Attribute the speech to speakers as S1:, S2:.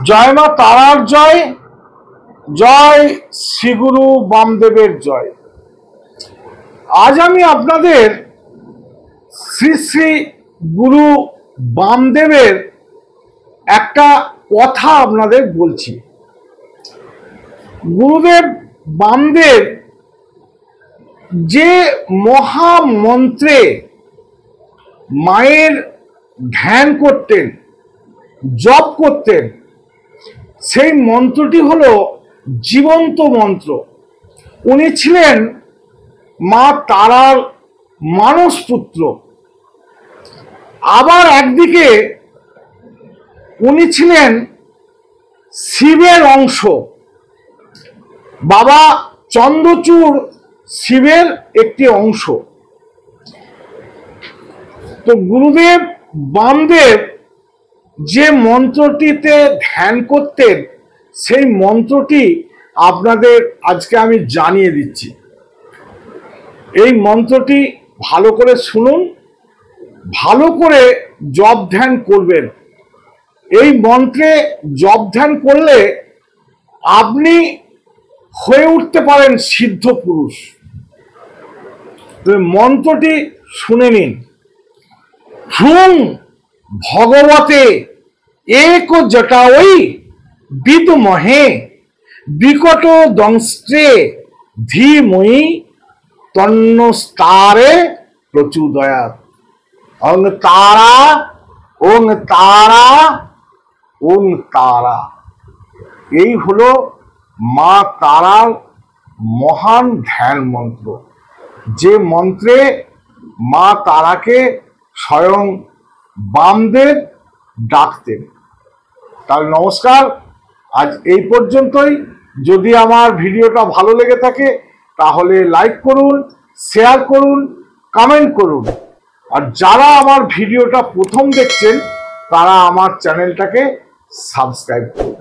S1: জয় মা তারার জয়, জয় শ্রী গুরু বামদেবের জয়। আজ আমি আপনাদের শ্রী শ্রী গুরু বামদেবের একটা কথা আপনাদের বলছি। গুরুদেব বামদেব যে মহামন্ত্রে মায়ের ধ্যান করতেন, জপ করতেন, সেই মন্ত্রটি হলো জীবন্ত মন্ত্র। উনি ছিলেন মা তারার মানস পুত্র। আবার একদিকে উনি ছিলেন শিবের অংশ। বাবা চন্দ্রচূড় শিবের একটি অংশ। তো গুরুদেব বামদেব যে মন্ত্রটিতে ধ্যান করতেন, সেই মন্ত্রটি আপনাদের আজকে আমি জানিয়ে দিচ্ছি। এই মন্ত্রটি ভালো করে শুনুন, ভালো করে জপ ধ্যান করবেন। এই মন্ত্রে জপ ধ্যান করলে আপনি হয়ে উঠতে পারেন সিদ্ধ পুরুষ। মন্ত্রটি শুনে নিন। হুং ভগবতে এক জটাওই বিদমহে বিকট দংস্ত্রে ধীময়ি তন্নস্তারে প্রচুদয়াৎ। ওং তারা ওং তারা ওং তারা। এই হলো মা তারার মহান ধ্যান মন্ত্র, যে মন্ত্রে মা তারাকে স্বয়ং বামদেব ডাকতেন। তাহলে নমস্কার, আজ এই পর্যন্তই। যদি আমার ভিডিওটা ভালো লেগে থাকে তাহলে লাইক করুন, শেয়ার করুন, কমেন্ট করুন। আর যারা আমার ভিডিওটা প্রথম দেখছেন তারা আমার চ্যানেলটাকে সাবস্ক্রাইব করুন।